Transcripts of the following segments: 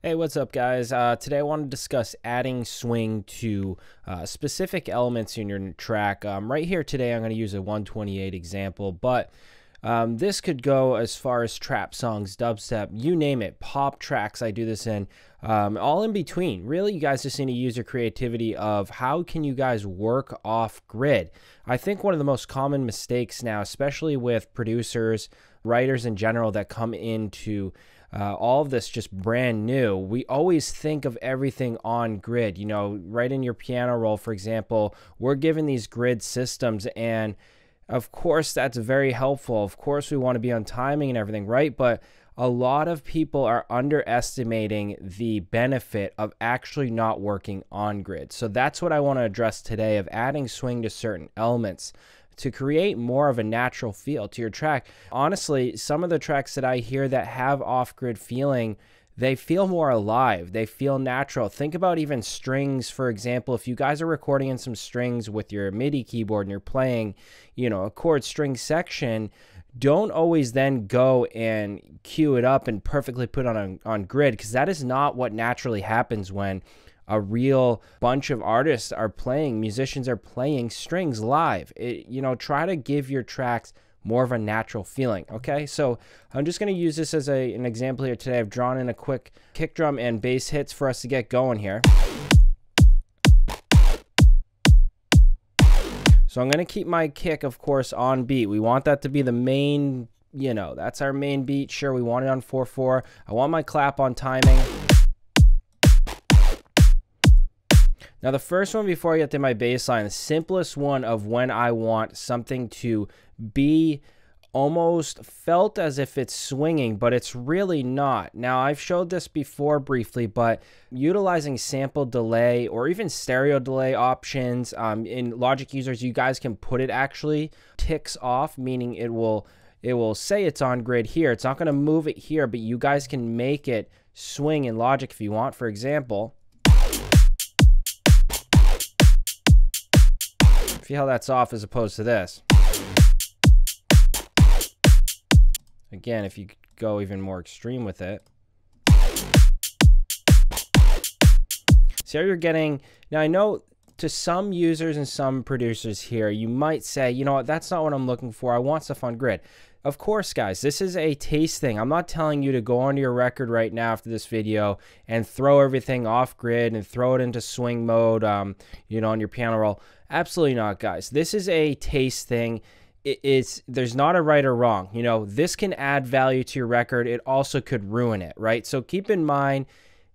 Hey, what's up, guys? Today I want to discuss adding swing to specific elements in your track. Right here today I'm going to use a 128 example, but this could go as far as trap songs, dubstep, you name it, pop tracks I do this in, all in between. Really, you guys just need to use your creativity of how can you guys work off grid. I think one of the most common mistakes now, especially with producers, writers in general that come into all of this just brand new, we always think of everything on grid. You know, right in your piano roll, for example, we're given these grid systems, and of course that's very helpful. Of course we want to be on timing and everything, right? But a lot of people are underestimating the benefit of actually not working on grid. So that's what I want to address today, of adding swing to certain elements to create more of a natural feel to your track. Honestly, some of the tracks that I hear that have off-grid feeling, they feel more alive. They feel natural. Think about even strings, for example. If you guys are recording in some strings with your MIDI keyboard and you're playing, you know, a chord string section, don't always then go and cue it up and perfectly put on grid, because that is not what naturally happens when a real bunch of artists are playing, musicians are playing strings live. You know, try to give your tracks more of a natural feeling, okay? So I'm just going to use this as an example here today. I've drawn in a quick kick drum and bass hits for us to get going here. So I'm going to keep my kick, of course, on beat. We want that to be the main, you know, that's our main beat. Sure, we want it on 4/4. I want my clap on timing. Now, the first one before I get to my bass line, the simplest one of when I want something to be almost felt as if it's swinging, but it's really not. Now, I've showed this before briefly, but utilizing sample delay or even stereo delay options in Logic users, you guys can put it actually ticks off, meaning it will say it's on grid here. It's not going to move it here, but you guys can make it swing in Logic if you want. For example, see how that's off as opposed to this. Again, if you go even more extreme with it. See how you're getting, now I know to some users and some producers here, you might say, you know what, that's not what I'm looking for. I want stuff on grid. Of course, guys, this is a taste thing. I'm not telling you to go onto your record right now after this video and throw everything off grid and throw it into swing mode, you know, on your piano roll. Absolutely not, guys. This is a taste thing. There's not a right or wrong. You know, this can add value to your record. It also could ruin it, right? So keep in mind,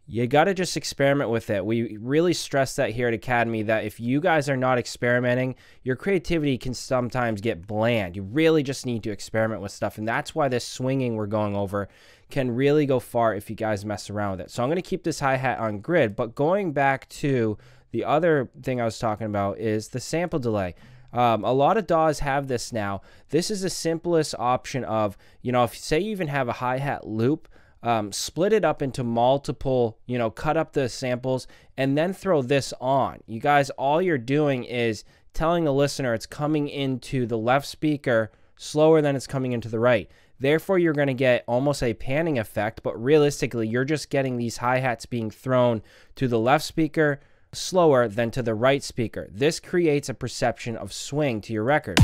you got to just experiment with it. We really stress that here at Academy, that if you guys are not experimenting, your creativity can sometimes get bland. You really just need to experiment with stuff. And that's why this swinging we're going over can really go far if you guys mess around with it. So I'm going to keep this hi-hat on grid, but going back to the other thing I was talking about is the sample delay. A lot of DAWs have this now. This is the simplest option of, you know, if say you even have a hi-hat loop, split it up into multiple, you know, cut up the samples and then throw this on. You guys, all you're doing is telling the listener it's coming into the left speaker slower than it's coming into the right. Therefore, you're going to get almost a panning effect, but realistically, you're just getting these hi-hats being thrown to the left speaker slower than to the right speaker. This creates a perception of swing to your record.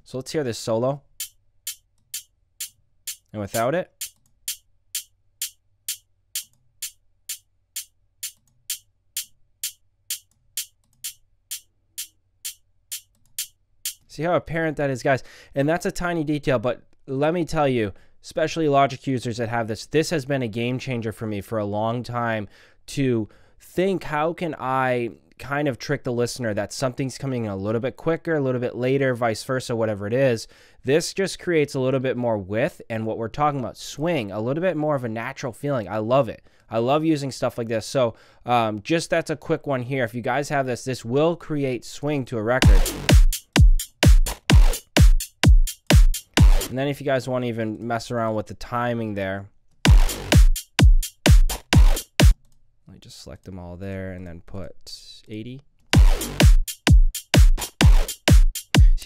So let's hear this solo. And without it. See how apparent that is, guys? And that's a tiny detail, but let me tell you, especially Logic users that have this has been a game changer for me for a long time, to think, how can I kind of trick the listener that something's coming in a little bit quicker, a little bit later, vice versa, whatever it is. This just creates a little bit more width, and what we're talking about, swing, a little bit more of a natural feeling. I love it. I love using stuff like this. So just that's a quick one here. If you guys have this will create swing to a record. And then if you guys want to even mess around with the timing there, let me just select them all there and then put 80.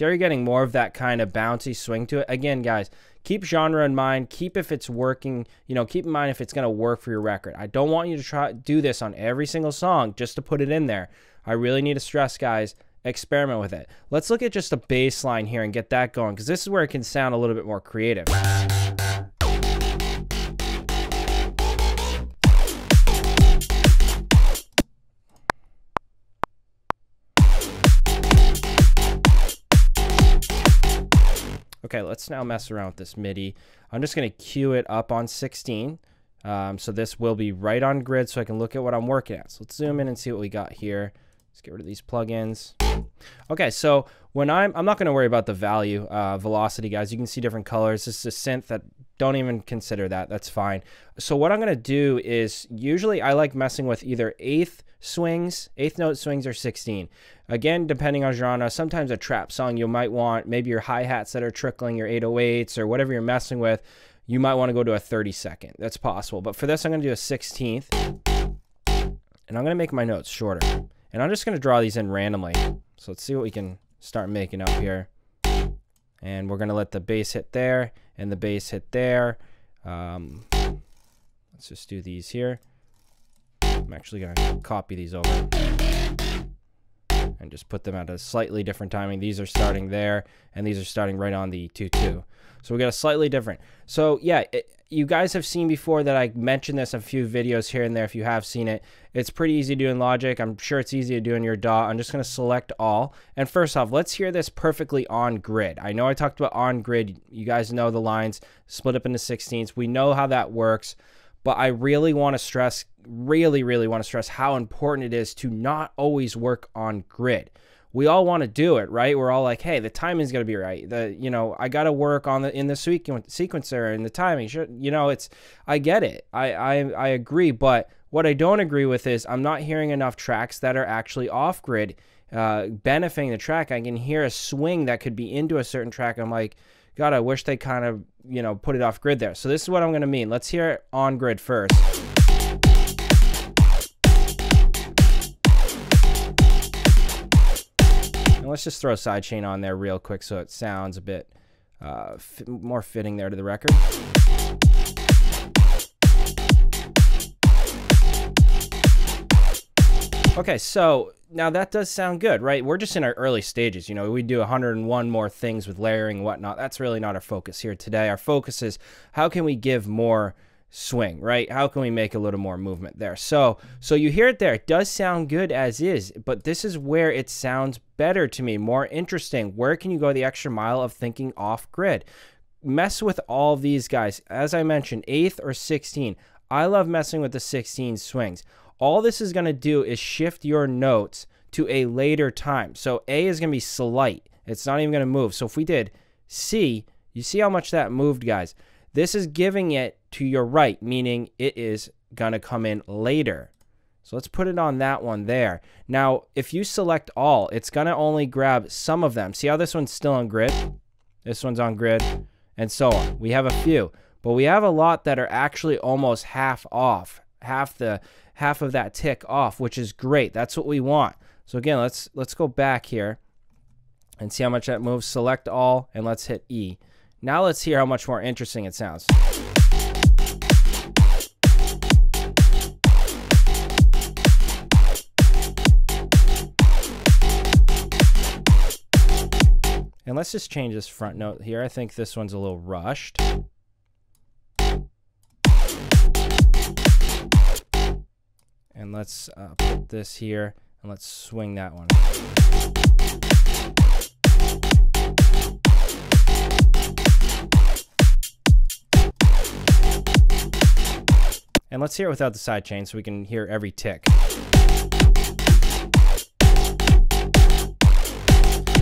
See how you're getting more of that kind of bouncy swing to it? Again, guys, keep genre in mind. Keep if it's working, you know, keep in mind if it's going to work for your record. I don't want you to try do this on every single song just to put it in there. I really need to stress, guys, experiment with it. Let's look at just a bass line here and get that going, because this is where it can sound a little bit more creative. Okay, let's now mess around with this MIDI. I'm just going to cue it up on 16. So this will be right on grid so I can look at what I'm working at. So let's zoom in and see what we got here. Let's get rid of these plugins. Okay, so when I'm not going to worry about the value, velocity, guys. You can see different colors. This is a synth that don't even consider that. That's fine. So what I'm going to do is usually I like messing with either eighth note swings or 16. Again, depending on genre, sometimes a trap song you might want maybe your hi-hats that are trickling, your 808s or whatever you're messing with, you might want to go to a 32nd. That's possible. But for this, I'm going to do a 16th. And I'm going to make my notes shorter. And I'm just going to draw these in randomly. So let's see what we can start making up here. And we're going to let the bass hit there and the bass hit there. Let's just do these here. I'm actually going to copy these over and just put them at a slightly different timing. These are starting there, and these are starting right on the 2-2. So we got a slightly different. So yeah, you guys have seen before that I mentioned this in a few videos here and there. If you have seen it, it's pretty easy to do in Logic. I'm sure it's easy to do in your DAW. I'm just going to select all. And first off, let's hear this perfectly on grid. I know I talked about on grid. You guys know the lines split up into 16ths. We know how that works. But I really want to stress, really want to stress how important it is to not always work on grid. We all want to do it, right? We're all like, hey, the timing's got to be right. I got to work on in the sequencer and the timing. I get it. I agree. But what I don't agree with is I'm not hearing enough tracks that are actually off grid, benefiting the track. I can hear a swing that could be into a certain track. I'm like, God, I wish they kind of, put it off grid there. So this is what I'm going to mean. Let's hear it on grid first. And let's just throw a sidechain on there real quick so it sounds a bit more fitting there to the record. Okay, so now that does sound good, right? We're just in our early stages. We do 101 more things with layering and whatnot. That's really not our focus here today. Our focus is how can we give more swing, right? How can we make a little more movement there? So you hear it there. It does sound good as is, but this is where it sounds better to me, more interesting. Where can you go the extra mile of thinking off grid? Mess with all of these guys. As I mentioned, 8th or 16. I love messing with the 16 swings. All this is going to do is shift your notes to a later time. So A is going to be slight. It's not even going to move. So if we did C, you see how much that moved, guys? This is giving it to your right, meaning it is going to come in later. So let's put it on that one there. Now, if you select all, it's going to only grab some of them. See how this one's still on grid? This one's on grid, and so on. We have a few, but we have a lot that are actually almost half off, half of that tick off, which is great. That's what we want. So again, let's go back here and see how much that moves. Select all, and let's hit E. Now let's hear how much more interesting it sounds. And let's just change this front note here. I think this one's a little rushed. And let's put this here, and let's swing that one. And let's hear it without the sidechain so we can hear every tick.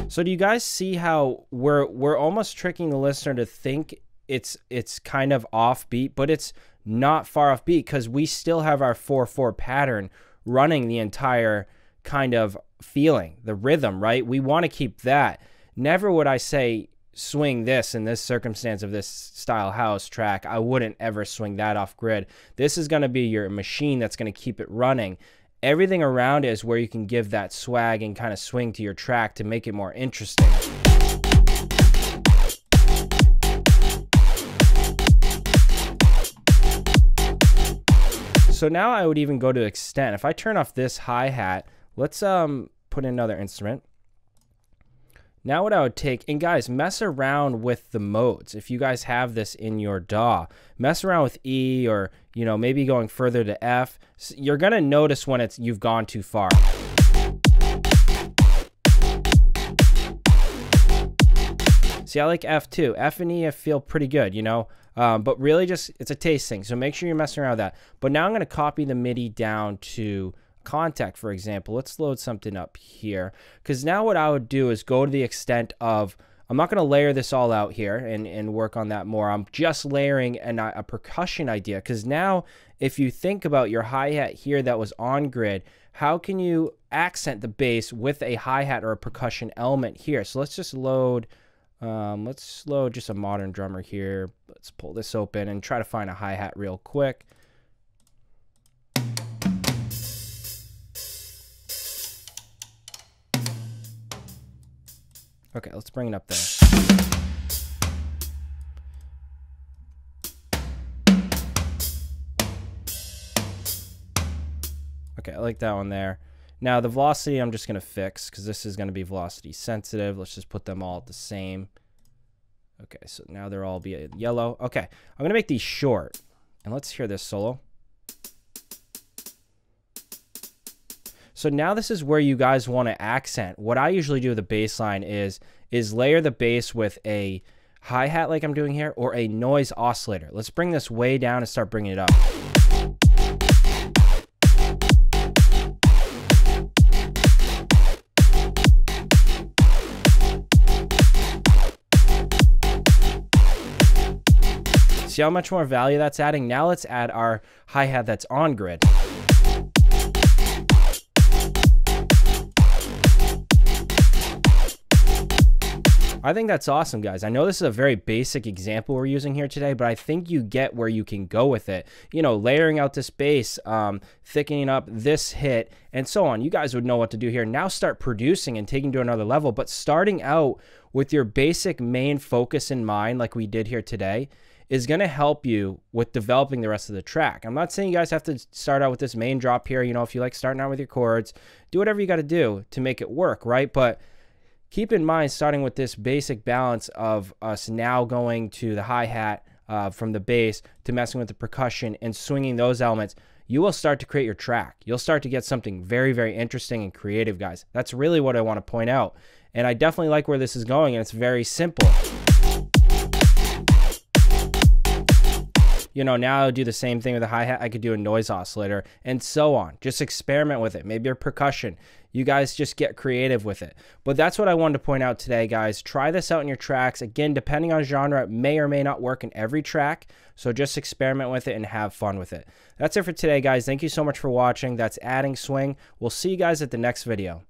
So do you guys see how we're almost tricking the listener to think it's kind of offbeat, but it's not far off beat because we still have our 4/4 pattern running the entire kind of feeling, the rhythm, right? We want to keep that. Never would I say swing this in this circumstance of this style house track. I wouldn't ever swing that off grid. This is going to be your machine that's going to keep it running. Everything around it is where you can give that swag and kind of swing to your track to make it more interesting. So now I would even go to extent. If I turn off this hi-hat, let's put in another instrument. Now what I would take, and guys, mess around with the modes. If you guys have this in your DAW, mess around with E, or, you know, maybe going further to F. You're going to notice when you've gone too far. See, I like F too. F and E I feel pretty good, you know, but really just, it's a taste thing. So make sure you're messing around with that. But now I'm going to copy the MIDI down to contact, for example. Let's load something up here, because now what I would do is go to the extent of, I'm not going to layer this all out here and work on that more. I'm just layering a percussion idea, because now if you think about your hi-hat here that was on grid, how can you accent the bass with a hi-hat or a percussion element here? So let's just load, let's load just a modern drummer here. Let's pull this open and try to find a hi-hat real quick. Okay, let's bring it up there. Okay, I like that one there. Now the velocity I'm just going to fix, because this is going to be velocity sensitive. Let's just put them all at the same. Okay, so now they're all be yellow. Okay, I'm going to make these short. And let's hear this solo. So now this is where you guys want to accent. What I usually do with the bass line is layer the bass with a hi-hat like I'm doing here, or a noise oscillator. Let's bring this way down and start bringing it up. See how much more value that's adding? Now let's add our hi-hat that's on grid. I think that's awesome, guys. I know this is a very basic example we're using here today, but I think you get where you can go with it. You know, layering out this bass, thickening up this hit, and so on. You guys would know what to do here. Now start producing and taking to another level, but starting out with your basic main focus in mind, like we did here today, is going to help you with developing the rest of the track. I'm not saying you guys have to start out with this main drop here. You know, if you like starting out with your chords, do whatever you got to do to make it work, right? But keep in mind, starting with this basic balance of us now going to the hi-hat from the bass to messing with the percussion and swinging those elements, you will start to create your track. You'll start to get something very, very interesting and creative, guys. That's really what I want to point out. And I definitely like where this is going, and it's very simple. You know, now I'll do the same thing with a hi-hat. I could do a noise oscillator and so on. Just experiment with it. Maybe a percussion. You guys just get creative with it. But that's what I wanted to point out today, guys. Try this out in your tracks. Again, depending on genre, it may or may not work in every track. So just experiment with it and have fun with it. That's it for today, guys. Thank you so much for watching. That's Adding Swing. We'll see you guys at the next video.